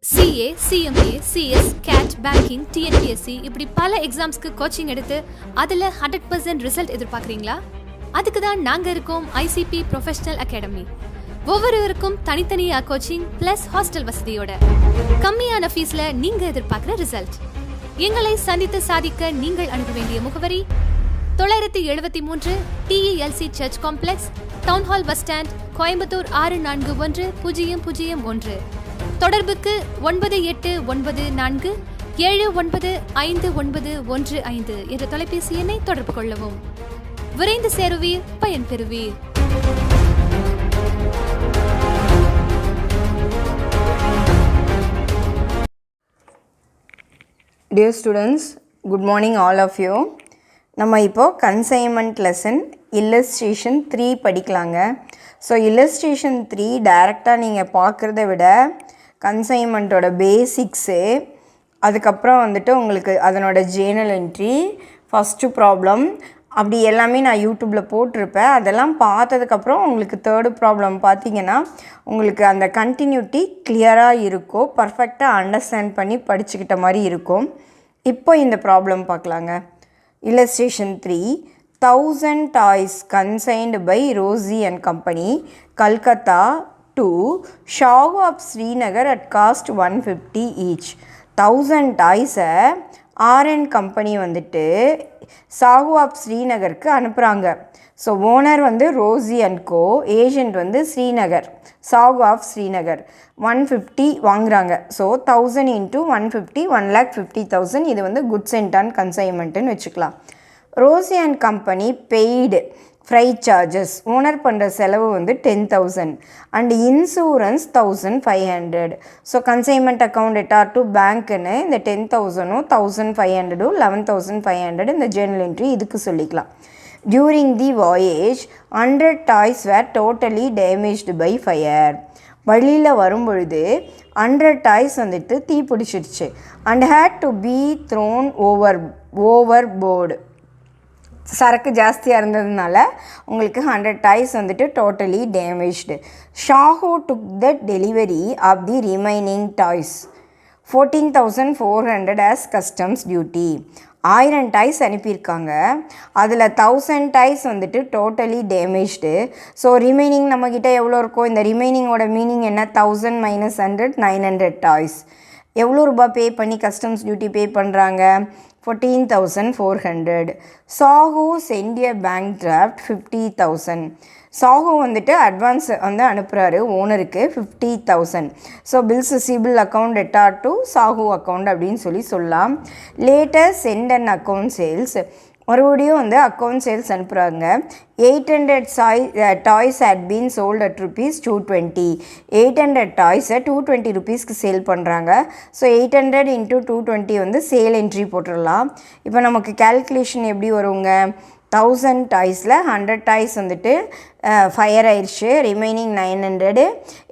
CA, CMA, CS, CAT, banking, TNPSC இப்படி பல எக்ஸாம்ஸ்க்கு coaching எடுத்து அதில் 100% ரிசல்ட் எதிர்பார்க்குறீங்களா? அதுக்கு தான் நாங்கள் இருக்கோம் ICP ப்ரொஃபஷனல் அகாடமி. ஒவ்வொருவருக்கும் தனித்தனியாக கோச்சிங் ப்ளஸ் ஹாஸ்டல் வசதியோட கம்மியான ஃபீஸில் நீங்கள் எதிர்பார்க்குற ரிசல்ட். எங்களை சந்தித்து சாதிக்க நீங்கள் அணுக வேண்டிய முகவரி 973 TELC church complex, town hall bus stand, Coimbatore 640101. தொடர்புக்கு 9894795915 என்ற தொலைபேசி எண்ணை தொடர்பு கொள்ளவும். விரைந்து சேருவீர், பயன்பெறுவீர். Dear students, good morning all of you. நம்ம இப்போது கன்சைன்மெண்ட் லெசன் இல்லஸ்ட்ரேஷன் 3 படிக்கலாங்க. ஸோ இல்லஸ்ட்ரேஷன் 3 டைரெக்டாக நீங்கள் பார்க்குறத விட கன்சைன்மெண்ட்டோட பேசிக்ஸு, அதுக்கப்புறம் வந்துட்டு உங்களுக்கு அதனோட ஜேர்னல் என்ட்ரி, ஃபஸ்ட்டு ப்ராப்ளம் அப்படி எல்லாமே நான் யூடியூப்பில் போட்டிருப்பேன். அதெல்லாம் பார்த்ததுக்கப்புறம் உங்களுக்கு தேர்டு ப்ராப்ளம் பார்த்தீங்கன்னா உங்களுக்கு அந்த கண்டினியூட்டி கிளியராக இருக்கும், பர்ஃபெக்டாக அண்டர்ஸ்டாண்ட் பண்ணி படிச்சுக்கிட்ட மாதிரி இருக்கும். இப்போ இந்த ப்ராப்ளம் பார்க்கலாங்க. Illustration 3, 1000 toys consigned by Rosie and Company, Calcutta to Shaw of Srinagar at cost 150 each. 1000 toys RN company வந்துட்டு சாகு ஆஃப் ஸ்ரீநகருக்கு அனுப்புகிறாங்க. ஸோ ஓனர் வந்து ரோசி அண்ட் கோ, ஏஜெண்ட் வந்து ஸ்ரீநகர், சாகு ஆஃப் ஸ்ரீநகர். 150 வாங்குறாங்க. ஸோ 1000 × 150 1,50,000. இது வந்து குட்ஸ் அண்ட் அண்ட் கன்சைன்மெண்ட்டுன்னு வச்சுக்கலாம். Rosy and company paid freight charges, owner பண்ணுற செலவு வந்து 10,000 and insurance 1,500. So consignment account debtor to பேங்க்குன்னு இந்த 10,000 1,500 11,500 இந்த ஜேர்னல் என்ட்ரி இதுக்கு சொல்லிக்கலாம். During the voyage 100 toys were totally damaged by fire. வழியில் வரும்பொழுது 100 toys வந்துட்டு தீ பிடிச்சிருச்சு and had to be thrown overboard. சரக்கு ஜாஸ்தியாக இருந்ததுனால உங்களுக்கு 100 toys வந்துட்டு totally damaged. Sahu took the delivery of the remaining toys 14,400 as customs duty. 1000 toys அனுப்பியிருக்காங்க. அதில் 1000 toys வந்துட்டு டோட்டலி டேமேஜ்டு. ஸோ ரிமைனிங் நம்மக்கிட்ட எவ்வளோ இருக்கும்? இந்த ரிமைனிங்கோட மீனிங் என்ன? 1000 - 100 900 toys. எவ்வளோ ரூபாய் பே பண்ணி கஸ்டம்ஸ் டியூட்டி பே பண்ணுறாங்க? 14,400. Sahu sent a bank draft 50,000. Sahu வந்துட்டு அட்வான்ஸ் வந்து அனுப்புகிறாரு ஓனருக்கு 50,000. So bills receivable account debtor to Sahu account அப்படின்னு சொல்லலாம். Later sent and account sales, மறுபடியும் வந்து அக்கௌண்ட் சேல்ஸ் அனுப்புகிறாங்க. 800 toys had been sold at ₹220. 800 toys 220 rupeesக்கு sale பண்ணுறாங்க. ஸோ 800 × 220 வந்து சேல் என்ட்ரி போட்டுடலாம். இப்போ நமக்கு கேல்குலேஷன் எப்படி வருங்க? 1000 toysல 100 toys வந்துட்டு ஃபயர் ஆயிடுச்சு, ரிமைனிங் 900,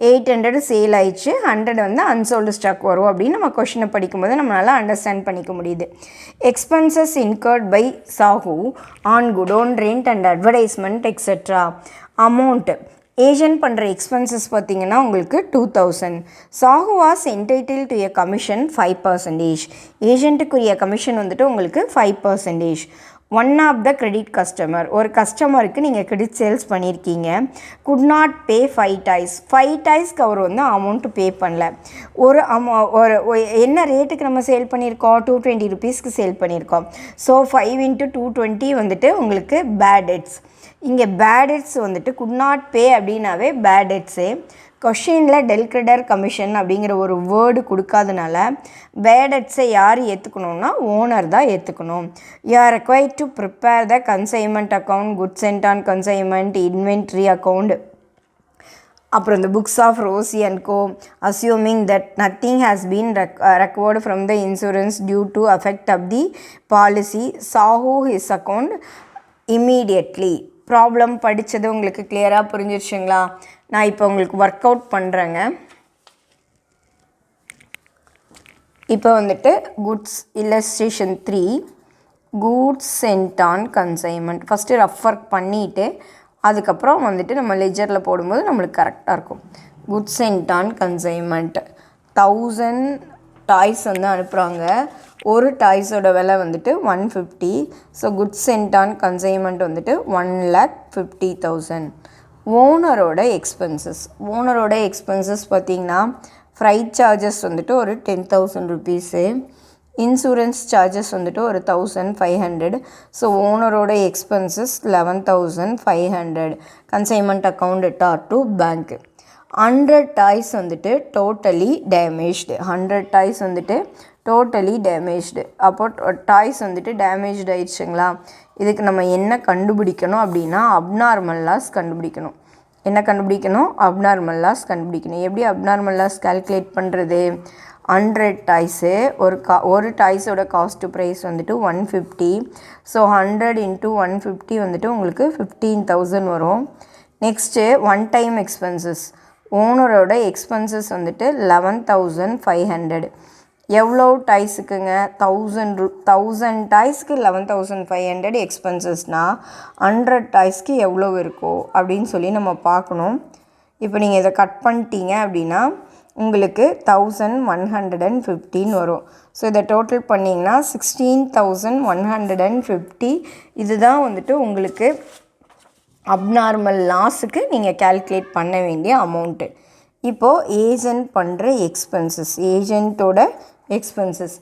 800 சேல் ஆயிடுச்சு, 100 வந்து அன்சோல்டு ஸ்டாக் வரும் அப்படின்னு நம்ம கொஷினை படிக்கும்போது நம்மளால் அண்டர்ஸ்டாண்ட் பண்ணிக்க முடியுது. Expenses incurred by Sahu on godown rent and advertisement etcetera. Amount agent பண்ணுற எக்ஸ்பென்சஸ் பார்த்திங்கன்னா உங்களுக்கு 2,000. Sahu was entitled to a commission 5%. ஏஜென்ட்டுக்குரிய கமிஷன் வந்துட்டு உங்களுக்கு 5%. One of the credit customer, ஒரு கஸ்டமருக்கு நீங்கள் கிரெடிட் சேல்ஸ் பண்ணியிருக்கீங்க, குட் நாட் பே 5 toys. 5 toysக்கு அவர் வந்து அமௌண்ட்டு பே பண்ணல. ஒரு என்ன ரேட்டுக்கு நம்ம சேல் பண்ணியிருக்கோம்? 220 rupeesக்கு சேல் பண்ணியிருக்கோம். ஸோ 5 × 220 வந்துட்டு உங்களுக்கு பேட் டெட்ஸ். இங்கே பேட் டெட்ஸ் வந்துட்டு குட் நாட் பே அப்படின்னாவே பேட் டெட்ஸு. கொஷினில் டெல் கிரெடர் கமிஷன் அப்படிங்கிற ஒரு வேர்டு கொடுக்காதனால பேட் டெட்ஸை யார் ஏற்றுக்கணும்னா ஓனர் தான் ஏற்றுக்கணும். You are required to prepare the consignment account, goods and on consignment, inventory account, அப்புறம் இந்த books of Rosy and co, assuming that nothing has been recovered from the insurance due to affect of the policy. Sahu his account immediately. Problem படித்தது உங்களுக்கு கிளியராக புரிஞ்சிருச்சுங்களா? நான் இப்போ உங்களுக்கு work out பண்ணுறேங்க. இப்போ வந்துட்டு goods illustration 3 goods sent on consignment first rough work பண்ணிவிட்டு அதுக்கப்புறம் வந்துட்டு நம்ம லெஜரில் போடும்போது நம்மளுக்கு கரெக்டாக இருக்கும். Goods sent on consignment 1000 toys வந்து அனுப்புகிறாங்க. ஒரு டாய்ஸோட விலை வந்துட்டு 150. So goods sent on consignment வந்துட்டு 1,50,000. ஓனரோட எக்ஸ்பென்சஸ் பார்த்திங்கன்னா ஃப்ரைட் சார்ஜஸ் வந்துட்டு ஒரு 10,000 ருபீஸு, இன்சூரன்ஸ் சார்ஜஸ் வந்துட்டு ஒரு 1,500. ஸோ ஓனரோட expenses 11,500. Consignment account debtor to bank. 100 toys வந்துட்டு டோட்டலி டேமேஜ்டு. 100 டாய்ஸ் வந்துட்டு டோட்டலி டேமேஜ்டு. அப்போ டாய்ஸ் வந்துட்டு டேமேஜ்டு ஆயிடுச்சுங்களா? இதுக்கு நம்ம என்ன கண்டுபிடிக்கணும் அப்படின்னா அப்நார்மல் லாஸ் கண்டுபிடிக்கணும். என்ன கண்டுபிடிக்கணும்? அப்நார்மல் லாஸ் கண்டுபிடிக்கணும். எப்படி அப்நார்மல் லாஸ் கால்குலேட் பண்ணுறது? 100 டாய்ஸு, ஒரு டாய்ஸோட காஸ்ட்டு ப்ரைஸ் வந்துட்டு 150. ஸோ 100 × 150 வந்துட்டு உங்களுக்கு 15,000 வரும். Next one time expenses. ஓனரோட எக்ஸ்பென்சஸ் வந்துட்டு 11,500. எவ்வளோ டாய்ஸுக்குங்க? 1000 டாய்ஸ்க்கு 11,500 எக்ஸ்பென்சஸ்னால் 100 டாய்ஸ்க்கு எவ்வளோ இருக்கோ அப்படின்னு சொல்லி நம்ம பார்க்கணும். இப்போ நீங்கள் இதை கட் பண்ணிட்டீங்க அப்படின்னா உங்களுக்கு 1,115 வரும். ஸோ இதை டோட்டல் பண்ணிங்கன்னா 16,150. இதுதான் வந்துட்டு உங்களுக்கு அப்நார்மல் லாஸுக்கு நீங்கள் கால்குலேட் பண்ண வேண்டிய அமௌண்ட்டு. இப்போது ஏஜென்ட் பண்ணுற ஏஜென்ட்டோட எக்ஸ்பென்சஸ்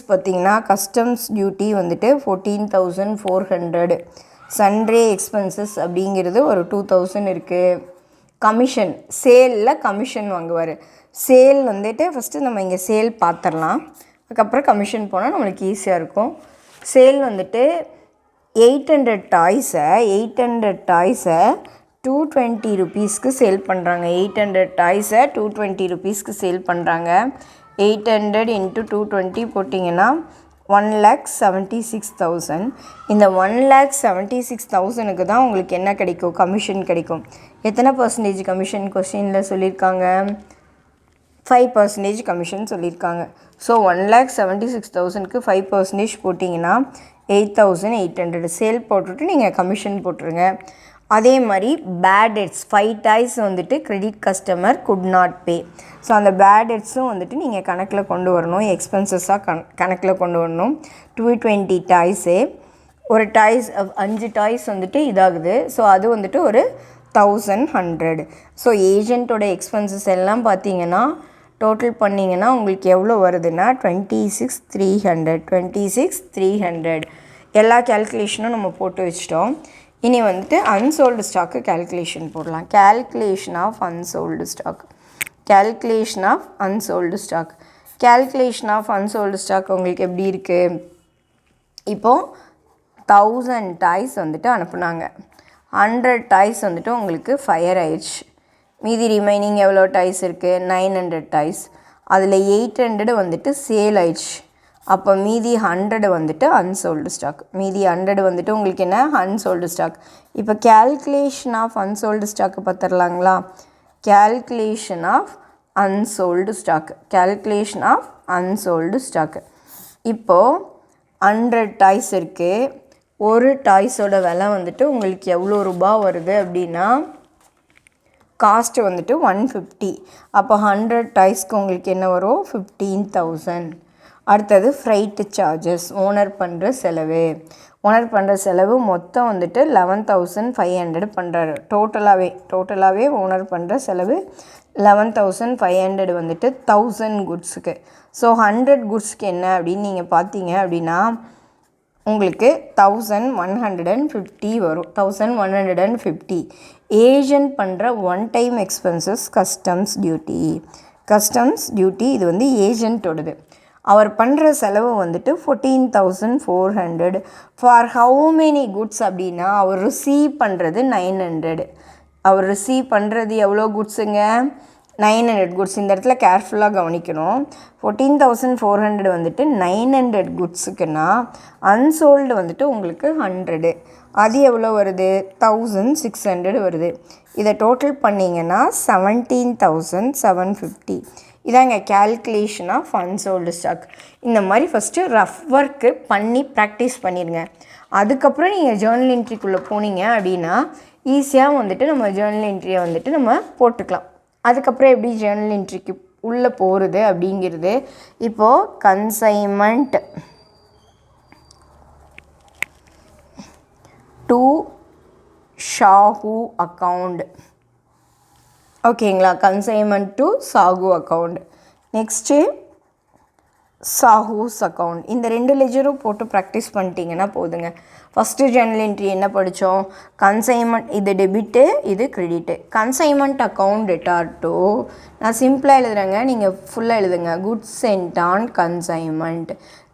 பார்த்திங்கன்னா கஸ்டம்ஸ் டியூட்டி வந்துட்டு 14,400. சன்ரே எக்ஸ்பென்சஸ் அப்படிங்கிறது ஒரு 2,000 இருக்குது. கமிஷன், சேலில் கமிஷன் வாங்குவார். சேல் வந்துட்டு ஃபஸ்ட்டு நம்ம இங்கே சேல் பார்த்துடலாம், அதுக்கப்புறம் கமிஷன் போனால் நம்மளுக்கு ஈஸியாக இருக்கும். சேல் வந்துட்டு 800 டாய்ஸை 220 ருபீஸ்க்கு சேல் பண்ணுறாங்க. 800 டாய்ஸை 220 ருபீஸ்க்கு சேல் பண்ணுறாங்க. 800 × 220 போட்டிங்கன்னா 1,76,000. இந்த 1,76,000க்கு தான் உங்களுக்கு என்ன கிடைக்கும்? கமிஷன் கிடைக்கும். எத்தனை பர்சன்டேஜ் கமிஷன் கொஸ்டினில் சொல்லியிருக்காங்க? 5% கமிஷன் சொல்லியிருக்காங்க. ஸோ 1,76,000க்கு 5% போட்டிங்கன்னா 8,800. சேல் போட்டுட்டு நீங்கள் கமிஷன் போட்டுருங்க. அதே மாதிரி பேட் டெட்ஸ் 5 டாய்ஸ் வந்துட்டு credit customer good not pay. So அந்த பேட் டெட்ஸும் வந்துட்டு நீங்கள் கணக்கில் கொண்டு வரணும், எக்ஸ்பென்சஸாக கணக்கில் கொண்டு வரணும். 220 டாய்ஸு, ஒரு டாய்ஸ் 5 டாய்ஸ் வந்துட்டு இதாகுது. ஸோ அது வந்துட்டு ஒரு 1,100. ஸோ ஏஜென்ட்டோட எக்ஸ்பென்சஸ் எல்லாம் பார்த்தீங்கன்னா டோட்டல் பண்ணிங்கன்னா உங்களுக்கு எவ்வளோ வருதுன்னா 26,300. எல்லா கேல்குலேஷனும் நம்ம போட்டு வச்சிட்டோம். இனி வந்துட்டு அன்சோல்டு ஸ்டாக்கு கேல்குலேஷன் போடலாம். கேல்குலேஷன் ஆஃப் அன்சோல்டு ஸ்டாக் உங்களுக்கு எப்படி இருக்குது? இப்போது 1000 டாய்ஸ் வந்துட்டு அனுப்புனாங்க. 100 டாய்ஸ் வந்துட்டு உங்களுக்கு ஃபயர் ஆயிடுச்சு. மீதி ரிமைனிங் எவ்வளோ டாய்ஸ் இருக்குது? 900 டாய்ஸ். அதில் 800 வந்துட்டு சேல் ஆயிடுச்சு. அப்போ மீதி 100 வந்துட்டு அன்சோல்டு ஸ்டாக். மீதி 100 வந்துட்டு உங்களுக்கு என்ன? Unsold stock. இப்போ கேல்குலேஷன் ஆஃப் அன்சோல்டு ஸ்டாக்கு பார்த்துடலாங்களா? Calculation of unsold stock. இப்போது 100 டாய்ஸ் இருக்குது. ஒரு டாய்ஸோட விலை வந்துட்டு உங்களுக்கு எவ்வளோ ரூபா வருது அப்படின்னா காஸ்ட்டு வந்துட்டு 150. அப்போ 100 டாய்ஸ்க்கு உங்களுக்கு என்ன வரும்? 15,000. அடுத்தது ஃப்ரைட்டு சார்ஜஸ், ஓனர் பண்ணுற செலவு மொத்தம் வந்துட்டு 11,500 பண்ணுறாரு. டோட்டலாகவே ஓனர் பண்ணுற செலவு 11,500 வந்துட்டு 1000 குட்ஸுக்கு. ஸோ 100 குட்ஸ்க்கு என்ன அப்படின்னு நீங்கள் பார்த்தீங்க அப்படின்னா உங்களுக்கு 1,150 வரும். 1,150. ஏஜென்ட் பண்ணுற one time expenses customs duty இது வந்து ஏஜென்ட்டோடது. அவர் பண்ணுற செலவு வந்துட்டு 14,400. ஃபார் ஹவு மெனி குட்ஸ் அப்படின்னா அவர் ரிசீவ் பண்ணுறது 900. அவர் ரிசீவ் பண்ணுறது எவ்வளோ குட்ஸுங்க? 900 குட்ஸ். இந்த இடத்துல கேர்ஃபுல்லாக கவனிக்கணும். 14,400 வந்துட்டு 900 குட்ஸுக்குன்னா அன்சோல்டு வந்துட்டு உங்களுக்கு 100. அது எவ்வளோ வருது? 1,600 வருது. இதை டோட்டல் பண்ணிங்கன்னா 17,750. இதாங்க கேல்குலேஷன் ஆஃப் அன்சோல்டு ஸ்டாக். இந்த மாதிரி ஃபஸ்ட்டு ரஃப் ஒர்க்கு பண்ணி ப்ராக்டிஸ் பண்ணிடுங்க. அதுக்கப்புறம் நீங்கள் ஜேர்னல் என்ட்ரிக்குள்ளே போனீங்க அப்படின்னா ஈஸியாக வந்துட்டு நம்ம ஜேர்னல் என்ட்ரியை வந்துட்டு நம்ம போட்டுக்கலாம். அதுக்கப்புறம் எப்படி ஜேர்னல் என்ட்ரிக்கு உள்ளே போகிறது அப்படிங்கிறது. இப்போது கன்சைன்மெண்ட் டு சாகு அக்கௌண்ட். ஓகேங்களா, consignment to Sahu account. Next Sahu's account. இந்த 2 லெஜரும் போட்டு ப்ராக்டிஸ் பண்ணிட்டீங்கன்னா போதுங்க. ஃபஸ்ட்டு ஜர்னல் என்ட்ரி என்ன படித்தோம்? கன்சைன்மெண்ட், இது டெபிட்டு, இது credit. Consignment account debtor to, நான் சிம்பிளாக எழுதுறேங்க, நீங்கள் ஃபுல்லாக எழுதுங்க. Goods sent on consignment.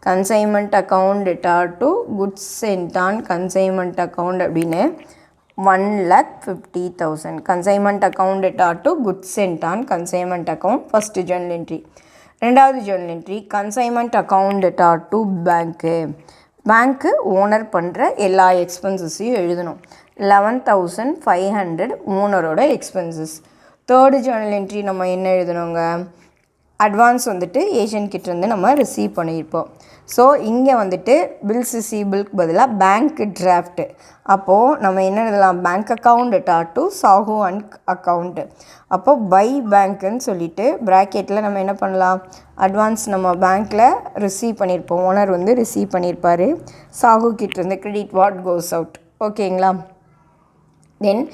Consignment account debtor to goods sent on consignment account அப்படின்னு 1,50,000. Consignment account debtor to goods sent on consignment account first journal entry. ரெண்டாவது journal entry consignment account debtor to bank. பேங்க்கு owner பண்ணுற எல்லா எக்ஸ்பென்சஸையும் எழுதணும். 11,500 ஓனரோட expenses. Third journal entry நம்ம என்ன எழுதணுங்க? Advance வந்துட்டு ஏஜென்ட் கிட்டேருந்து நம்ம ரிசீவ் பண்ணியிருப்போம். ஸோ இங்கே வந்துட்டு பில்ஸ் ரிசீபிளுக்கு பதிலாக பேங்க் டிராஃப்ட்டு. அப்போது நம்ம என்ன எழுதலாம்? Bank account debtor to Sahu and account. அப்போது பை பேங்க்குன்னு சொல்லிவிட்டு ப்ராக்கெட்டில் நம்ம என்ன பண்ணலாம்? அட்வான்ஸ் நம்ம பேங்க்கில் ரிசீவ் பண்ணியிருப்போம், ஓனர் வந்து ரிசீவ் பண்ணியிருப்பார் சாகு கிட்டேருந்து. Credit what goes out. ஓகேங்களா. தென்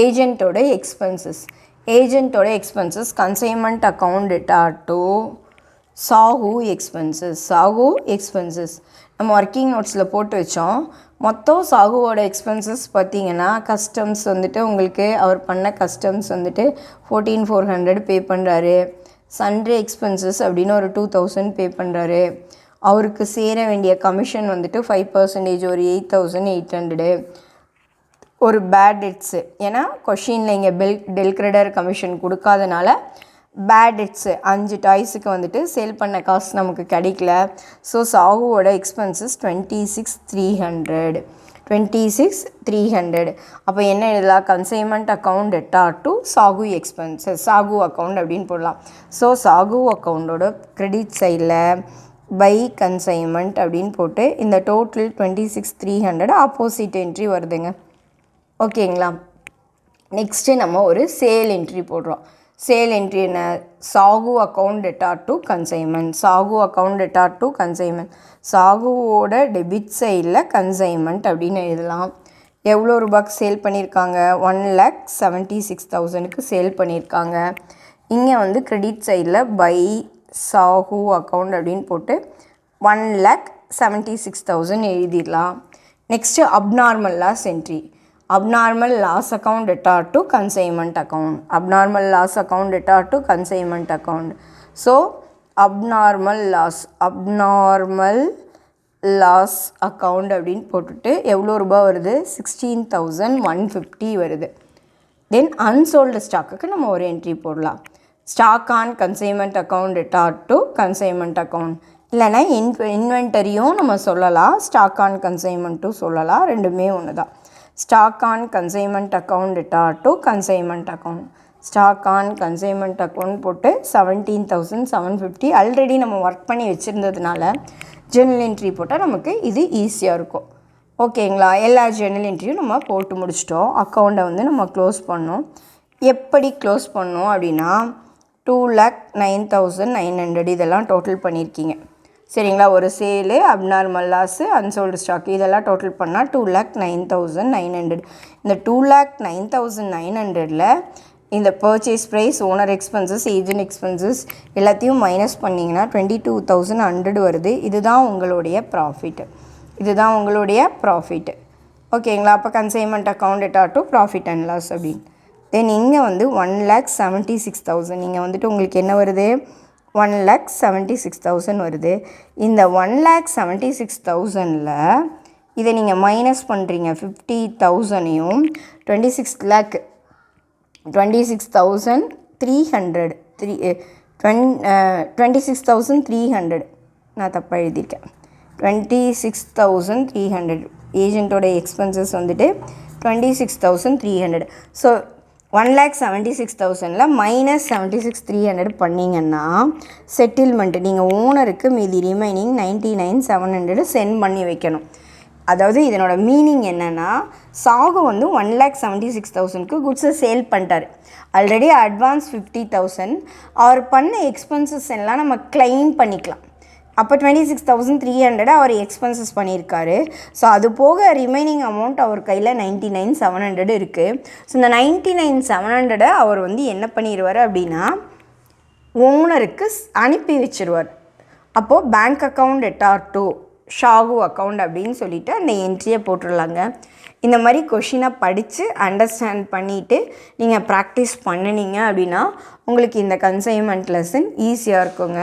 ஏஜென்ட்டோட எக்ஸ்பென்சஸ். ஏஜென்ட்டோட expenses consignment account debtor to Sahu expenses. Sahu expenses நம்ம ஒர்க்கிங் நோட்ஸில் போட்டு வச்சோம். மொத்தம் சாகுவோட எக்ஸ்பென்சஸ் பார்த்திங்கன்னா கஸ்டம்ஸ் வந்துட்டு உங்களுக்கு அவர் பண்ண கஸ்டம்ஸ் வந்துட்டு 14,400 பே பண்ணுறாரு. சன்ட்ரி எக்ஸ்பென்சஸ் அப்படின்னு ஒரு 2,000 பே பண்ணுறாரு. அவருக்கு சேர வேண்டிய கமிஷன் வந்துட்டு 5% ஒரு 8,800. ஒரு பேட் டெட்ஸு, ஏன்னா கொஷினில் இங்கே டெல் கிரெடர் கமிஷன் கொடுக்காதனால பேட் டெட்ஸு 5 டாய்ஸுக்கு வந்துட்டு சேல் பண்ண காசு நமக்கு கிடைக்கல. ஸோ சாகுவோட எக்ஸ்பென்சஸ் 26,300. 26,300. அப்போ என்ன எழுதலாம்? Consignment account debtor to Sahu expenses, Sahu account அப்படின்னு போடலாம். ஸோ சாகு அக்கௌண்டோட கிரெடிட் சைடில் பை கன்சைன்மெண்ட் அப்படின்னு போட்டு இந்த டோட்டல் 26,300 ஆப்போசிட் என்ட்ரி வருதுங்க. ஓகேங்களா. நெக்ஸ்ட்டு நம்ம ஒரு சேல் என்ட்ரி போடுறோம். சேல் என்ட்ரி என்ன? Sahu account debtor to consignment. Sahu account debtor to consignment. சாகுவோட டெபிட் சைடில் கன்சைன்மெண்ட் அப்படின்னு எழுதலாம். எவ்வளோ ரூபாய்க்கு சேல் பண்ணியிருக்காங்க? 1,76,000க்கு சேல் பண்ணியிருக்காங்க. இங்கே வந்து கிரெடிட் சைடில் பை சாகு அக்கௌண்ட் அப்படின்னு போட்டு 1,76,000 எழுதிடலாம். Next abnormal loss entry. abnormal loss account debtor to consignment account. Abnormal loss account debtor to consignment account. So abnormal loss account அப்படின்னு போட்டுட்டு எவ்வளோ ரூபாய் வருது? 16,150 வருது. தென் அன்சோல்டு ஸ்டாக்குக்கு நம்ம ஒரு என்ட்ரி போடலாம். Stock on consignment account debtor to consignment account. இல்லைனா இன்வென்டரியும் நம்ம சொல்லலாம், ஸ்டாக் ஆன் கன்சைன்மெண்ட்டும் சொல்லலாம், ரெண்டுமே ஒன்று தான். Stock on consignment account debtor to consignment account. Stock on consignment account போட்டு 17,750 ஆல்ரெடி நம்ம ஒர்க் பண்ணி வச்சுருந்ததுனால ஜெர்னல் என்ட்ரி போட்டால் நமக்கு இது ஈஸியாக இருக்கும். ஓகேங்களா. எல்லா ஜெர்னல் என்ட்ரியும் நம்ம போட்டு முடிச்சிட்டோம். அக்கௌண்ட்டை வந்து நம்ம க்ளோஸ் பண்ணோம். எப்படி க்ளோஸ் பண்ணோம் அப்படின்னா 2,09,900 இதெல்லாம் டோட்டல் பண்ணியிருக்கீங்க. சரிங்களா. ஒரு sale, abnormal loss, unsold stock இதெல்லாம் டோட்டல் பண்ணால் 2,09,900. இந்த 2,09,900ல் இந்த purchase price, owner expenses, agent expenses எல்லாத்தையும் மைனஸ் பண்ணிங்கன்னா 22,100 வருது. இதுதான் உங்களுடைய ப்ராஃபிட். ஓகேங்களா. அப்போ consignment account debtor to profit and loss அப்படின்னு. தென் இங்கே வந்து 1,76,000 இங்கே வந்துட்டு உங்களுக்கு என்ன வருது? 1,76,000 வருது. இந்த 1,76,000ல் இதை நீங்கள் மைனஸ் பண்ணுறீங்க. 50,000ஐயும் 26,300 26,300 நான் தப்பாக எழுதியிருக்கேன். 26,300 ஏஜென்ட்டோட எக்ஸ்பென்சஸ் வந்துட்டு 26,300. ஸோ 1,76,000ல் மைனஸ் 76,300 பண்ணிங்கன்னா செட்டில்மெண்ட்டு நீங்கள் ஓனருக்கு மீதி ரிமைனிங் 99,700 சென்ட் பண்ணி வைக்கணும். அதாவது இதனோட மீனிங் என்னென்னா சாகு வந்து 1,76,000க்கு குட்ஸை சேல் பண்ணிட்டார். Already advance 50,000. அவர் பண்ண எக்ஸ்பென்சஸ் எல்லாம் நம்ம கிளைம் பண்ணிக்கலாம். அப்போ 26,300 அவர் எக்ஸ்பென்சஸ் பண்ணியிருக்காரு. ஸோ அது போக ரிமைனிங் அமௌண்ட் அவர் கையில் 99,700 இருக்குது. ஸோ இந்த 99,700 அவர் வந்து என்ன பண்ணிடுவார் அப்படின்னா ஓனருக்கு அனுப்பி வச்சுருவார். அப்போது பேங்க் அக்கௌண்ட் @2 ஷாகு அக்கௌண்ட் அப்படின்னு சொல்லிவிட்டு அந்த என்ட்ரியை போட்டுடலாங்க. இந்த மாதிரி கொஷினை படித்து அண்டர்ஸ்டாண்ட் பண்ணிவிட்டு நீங்கள் ப்ராக்டிஸ் பண்ணினீங்க அப்படின்னா உங்களுக்கு இந்த கன்சைன்மெண்ட் லெசன் ஈஸியாக இருக்குங்க.